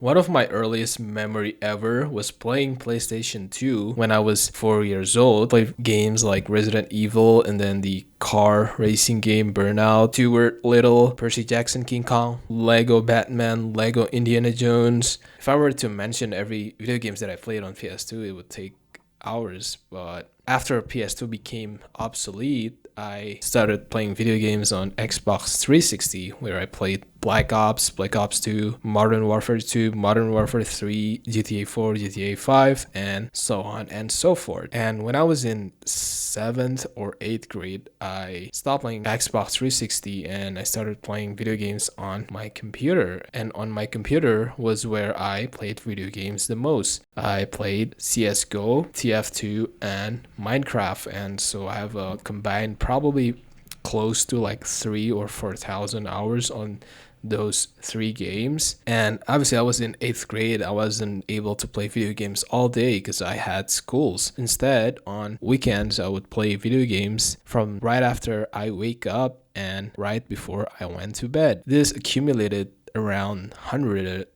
One of my earliest memory ever was playing PlayStation 2 when I was 4 years old. Played games like Resident Evil and then the car racing game Burnout, Stuart Little, Percy Jackson King Kong, Lego Batman, Lego Indiana Jones. If I were to mention every video games that I played on PS2, it would take hours, but after PS2 became obsolete, I started playing video games on Xbox 360, where I played Black Ops, Black Ops 2, Modern Warfare 2, Modern Warfare 3, GTA 4, GTA 5, and so on and so forth. And when I was in 7th or 8th grade, I stopped playing Xbox 360 and I started playing video games on my computer. And on my computer was where I played video games the most. I played CSGO, TF2, and Minecraft, and so I have a combined probably close to like 3 or 4,000 hours on those 3 games. And obviously I was in 8th grade. I wasn't able to play video games all day because I had schools. Instead, on weekends I would play video games from right after I wake up and right before I went to bed. This accumulated around 100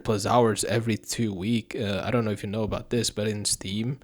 plus hours every 2 week. I don't know if you know about this, but in Steam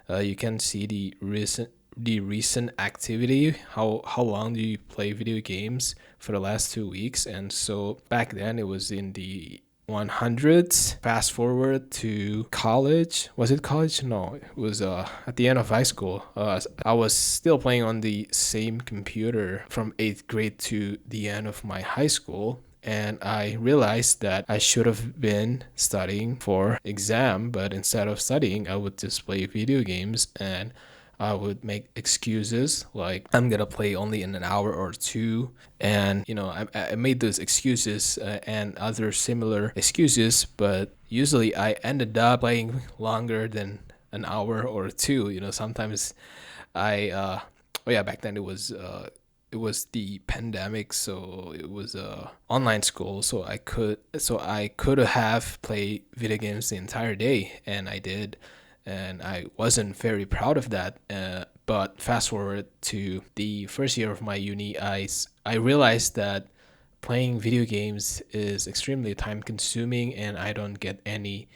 you can see the recent activity, how long do you play video games for the last 2 weeks. And so back then it was in the 100s. Fast forward to college. Was it college? No, it was at the end of high school. I was still playing on the same computer from 8th grade to the end of my high school. And I realized that I should have been studying for exam, but instead of studying, I would just play video games, and I would make excuses like I'm gonna play only in an hour or two. And I made those excuses and other similar excuses, but usually I ended up playing longer than an hour or two. Sometimes back then it was the pandemic, so it was online school, so I could have played video games the entire day, and I did, and I wasn't very proud of that. But fast forward to the first year of my uni, I realized that playing video games is extremely time consuming and I don't get any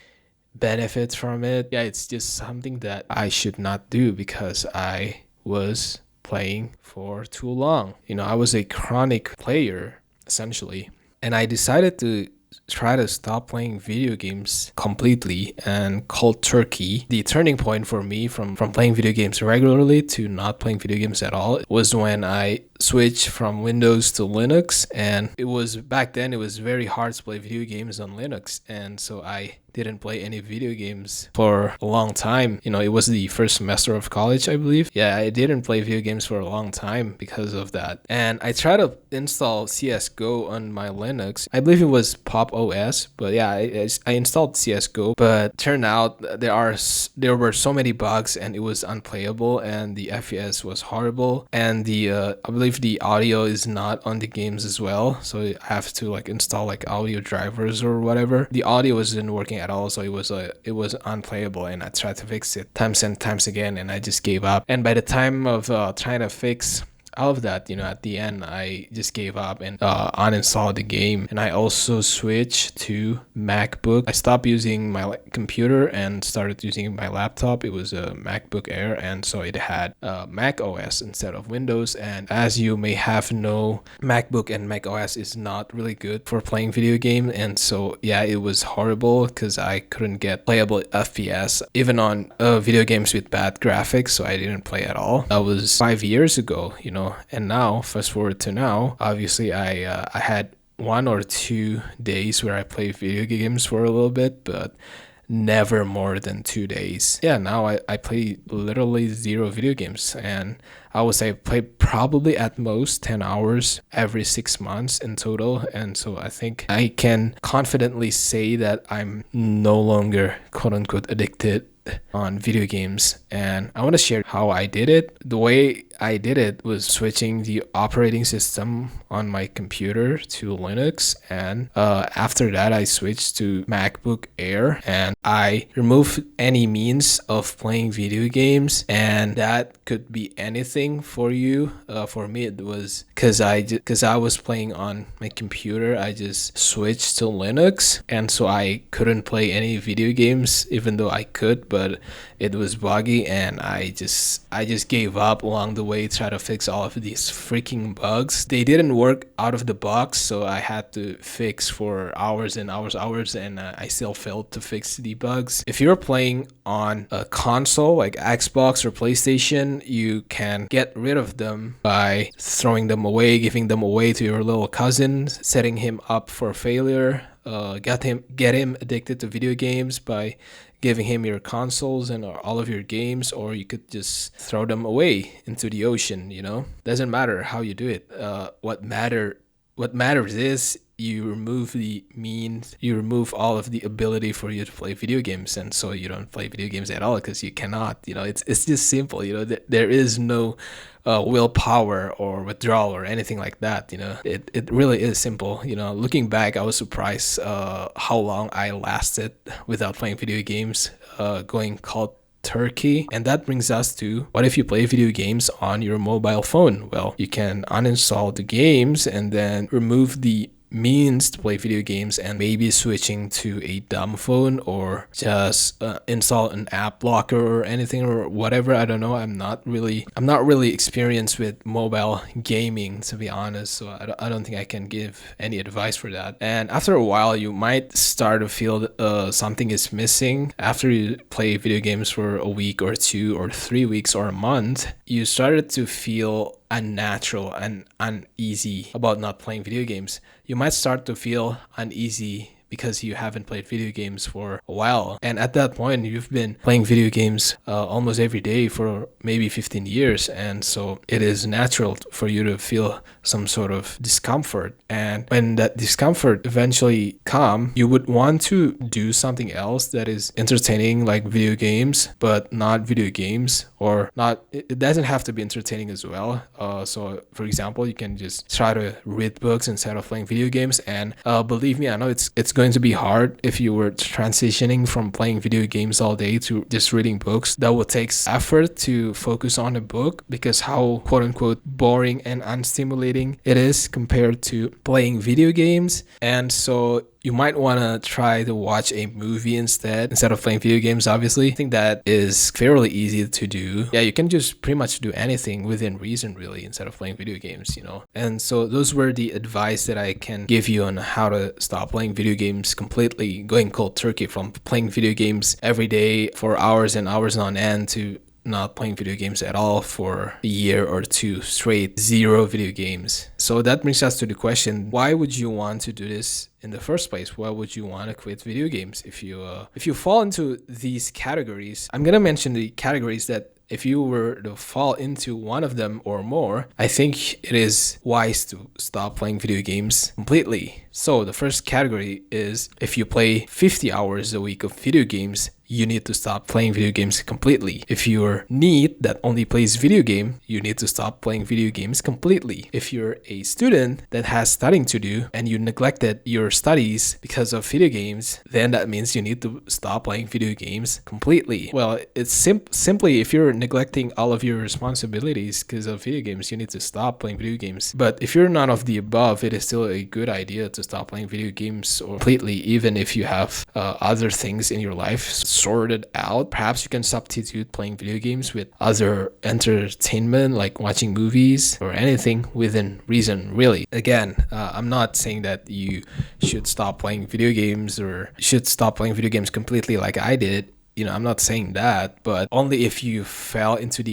benefits from it. Yeah, it's just something that I should not do because I was playing for too long. I was a chronic player essentially, and I decided to try to stop playing video games completely and cold turkey. The turning point for me from playing video games regularly to not playing video games at all was when I switched from Windows to Linux. And back then it was very hard to play video games on Linux, and so I didn't play any video games for a long time. It was the first semester of college, I believe. Yeah, I didn't play video games for a long time because of that. And I tried to install CSGO on my Linux. I believe it was Pop OS, but yeah, I installed CSGO, but turned out there were so many bugs and it was unplayable and the FPS was horrible, and I believe the audio is not on the games as well, so I have to install audio drivers or whatever. The audio wasn't working at all, so it was unplayable, and I tried to fix it times and times again, and I just gave up. And by the time of trying to fix all of that, at the end I just gave up and uninstalled the game. And I also switched to MacBook. I stopped using my computer and started using my laptop. It was a MacBook Air, and so it had Mac OS instead of Windows. And as you may have known, MacBook and Mac OS is not really good for playing video games, and so yeah, it was horrible because I couldn't get playable FPS even on video games with bad graphics, so I didn't play at all. That was 5 years ago, and now fast forward to now, obviously I had 1 or 2 days where I played video games for a little bit, but never more than 2 days. Yeah, now I play literally 0 video games, and I would say I play probably at most 10 hours every 6 months in total. And so I think I can confidently say that I'm no longer quote unquote addicted on video games, and I want to share how I did it. The way I did it was switching the operating system on my computer to Linux, and after that I switched to MacBook Air, and I removed any means of playing video games, and that could be anything for you. For me, it was because I was playing on my computer. I just switched to Linux, and so I couldn't play any video games, even though I could, but it was buggy, and I just gave up along the way, try to fix all of these freaking bugs. They didn't work out of the box, so I had to fix for hours and hours, and I still failed to fix the bugs. If you're playing on a console like Xbox or PlayStation, you can get rid of them by throwing them away, giving them away to your little cousin, setting him up for failure. Get him addicted to video games by giving him your consoles and all of your games, or you could just throw them away into the ocean. Doesn't matter how you do it. What matters is you remove the means, you remove all of the ability for you to play video games, and so you don't play video games at all because you cannot. It's just simple. There is no willpower or withdrawal or anything like that. It really is simple. Looking back, I was surprised how long I lasted without playing video games, going cold turkey. And that brings us to, what if you play video games on your mobile phone? Well, you can uninstall the games and then remove the means to play video games, and maybe switching to a dumb phone, or just install an app blocker or anything or whatever. I don't know. I'm not really experienced with mobile gaming, to be honest, so I don't think I can give any advice for that. And after a while, you might start to feel something is missing. After you play video games for a week or 2 or 3 weeks or a month, you started to feel unnatural and uneasy about not playing video games. You might start to feel uneasy because you haven't played video games for a while. And at that point, you've been playing video games almost every day for maybe 15 years. And so it is natural for you to feel some sort of discomfort. And when that discomfort eventually comes, you would want to do something else that is entertaining, like video games, but not video games, or not. It doesn't have to be entertaining as well. So for example, you can just try to read books instead of playing video games. And believe me, I know it's going to be hard if you were transitioning from playing video games all day to just reading books. That would take effort to focus on a book, because how quote unquote boring and unstimulating it is compared to playing video games. And so you might want to try to watch a movie instead of playing video games, obviously. I think that is fairly easy to do. Yeah, you can just pretty much do anything within reason, really, instead of playing video games, And so those were the advice that I can give you on how to stop playing video games completely, going cold turkey from playing video games every day for hours and hours on end to not playing video games at all for a year or 2 straight, 0 video games. So that brings us to the question, why would you want to do this in the first place? Why would you want to quit video games? If you fall into these categories, I'm gonna mention the categories that if you were to fall into one of them or more, I think it is wise to stop playing video games completely. So the first category is, if you play 50 hours a week of video games, you need to stop playing video games completely. If you're NEET that only plays video game, you need to stop playing video games completely. If you're a student that has studying to do and you neglected your studies because of video games, then that means you need to stop playing video games completely. Well, it's simply if you're neglecting all of your responsibilities because of video games, you need to stop playing video games. But if you're none of the above, it is still a good idea to stop playing video games completely, even if you have other things in your life sorted out. Perhaps you can substitute playing video games with other entertainment, like watching movies or anything within reason, really. Again, I'm not saying that you should stop playing video games or should stop playing video games completely like I did. I'm not saying that, but only if you fell into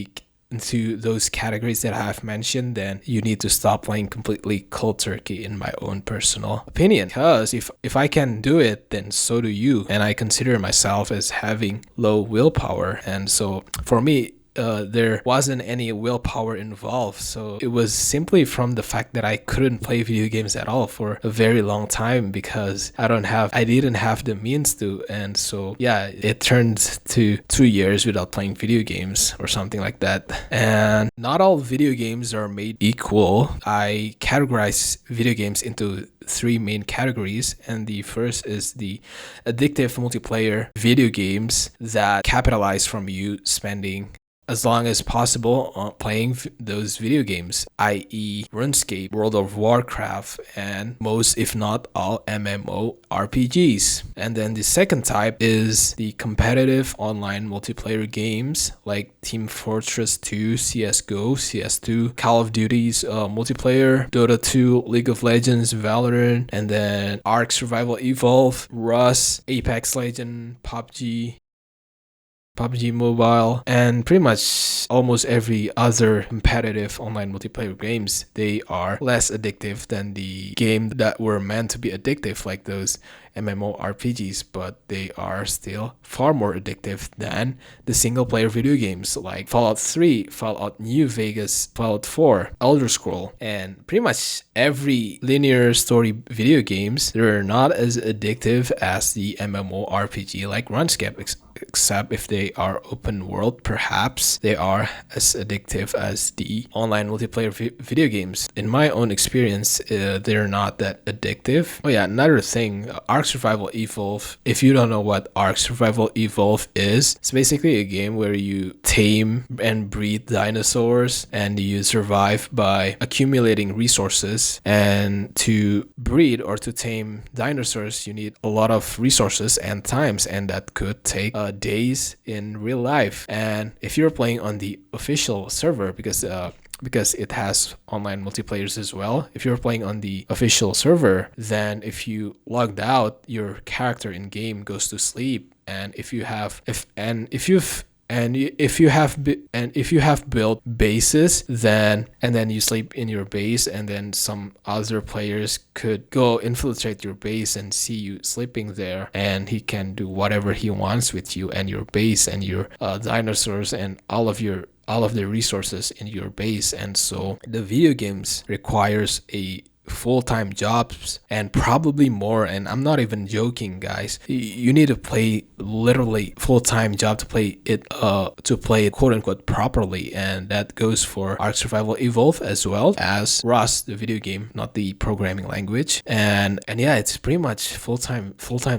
those categories that I have mentioned, then you need to stop playing completely cold turkey, in my own personal opinion. Because if I can do it, then so do you. And I consider myself as having low willpower. And so for me, there wasn't any willpower involved. So it was simply from the fact that I couldn't play video games at all for a very long time because I didn't have the means to. And so yeah, it turned to 2 years without playing video games or something like that. And not all video games are made equal. I categorize video games into 3 main categories, and the first is the addictive multiplayer video games that capitalize from you spending as long as possible on playing those video games, i.e. RuneScape, World of Warcraft, and most if not all MMORPGs. And then the second type is the competitive online multiplayer games like Team Fortress 2, CSGO, CS2, Call of Duty's multiplayer, Dota 2, League of Legends, Valorant, and then Ark Survival Evolved, Rust, Apex Legends, PUBG Mobile, and pretty much almost every other competitive online multiplayer games. They are less addictive than the game that were meant to be addictive, like those MMORPGs, but they are still far more addictive than the single player video games like Fallout 3, Fallout New Vegas, Fallout 4, Elder Scroll, and pretty much every linear story video games. They're not as addictive as the MMORPG like RuneScape, except if they are open world. Perhaps they are as addictive as the online multiplayer video games. In my own experience, they're not that addictive. Oh yeah, another thing, Ark Survival Evolved. If you don't know what Ark Survival Evolved is, it's basically a game where you tame and breed dinosaurs and you survive by accumulating resources. And to breed or to tame dinosaurs, you need a lot of resources and times, and that could take days in real life. And if you're playing on the official server, because it has online multiplayers as well, if you're playing on the official server, then if you logged out, your character in game goes to sleep. And if you have built bases, then you sleep in your base, and then some other players could go infiltrate your base and see you sleeping there, and he can do whatever he wants with you and your base and your dinosaurs and all of the resources in your base. And so the video games requires a full-time jobs and probably more, and I'm not even joking, guys. You need to play literally full-time job to play it quote unquote properly, and that goes for Ark Survival Evolved as well as Rust, the video game, not the programming language. And yeah, it's pretty much full-time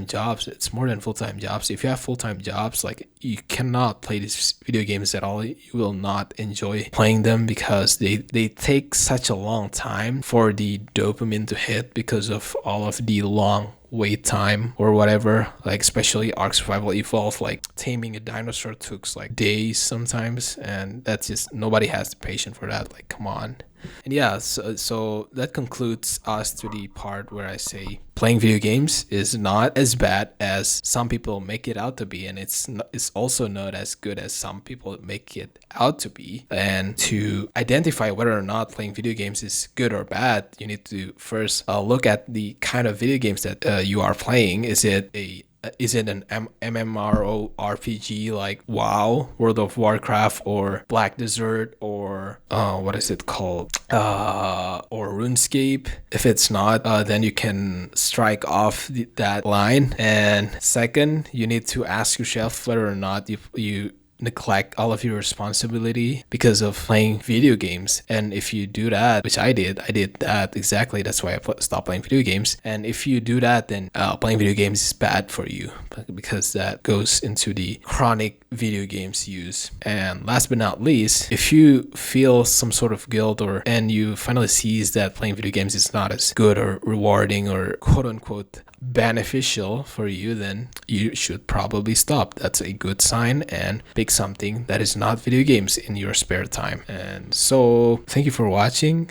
jobs. It's more than full-time jobs. If you have full-time jobs, like, you cannot play these video games at all. You will not enjoy playing them because they take such a long time for the dopamine to hit because of all of the long wait time or whatever. Like, especially Ark Survival Evolved, like taming a dinosaur took like days sometimes, and that's just, nobody has the patience for that. Like, come on. And yeah, so that concludes us to the part where I say playing video games is not as bad as some people make it out to be, and it's also not as good as some people make it out to be. And to identify whether or not playing video games is good or bad, you need to first look at the kind of video games that you are playing. Is it an MMORPG like WoW, World of Warcraft, or Black Desert, or what is it called? Or RuneScape? If it's not, then you can strike off that line. And second, you need to ask yourself whether or not you neglect all of your responsibility because of playing video games. And if you do that, which I did that exactly, that's why I stopped playing video games. And if you do that, then playing video games is bad for you because that goes into the chronic video games use. And last but not least, if you feel some sort of guilt and you finally sees that playing video games is not as good or rewarding or quote unquote beneficial for you, then you should probably stop. That's a good sign, and pick something that is not video games in your spare time. And so thank you for watching.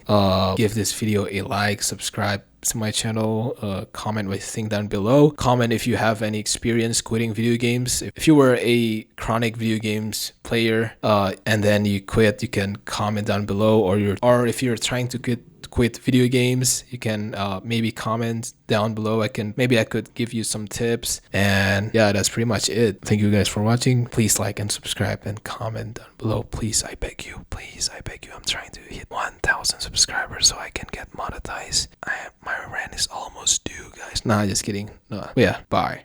Give this video a like, subscribe to my channel, comment what you think down below. Comment if you have any experience quitting video games. If you were a chronic video games player and then you quit, you can comment down below. Or if you're trying to quit quit video games, you can maybe comment down below. I could give you some tips. And yeah, that's pretty much it. Thank you guys for watching. Please like and subscribe and comment down below. Please, I beg you. Please, I beg you. I'm trying to hit 1,000 subscribers so I can get monetized. My rent is almost due, guys. Nah, just kidding. No. But yeah, bye.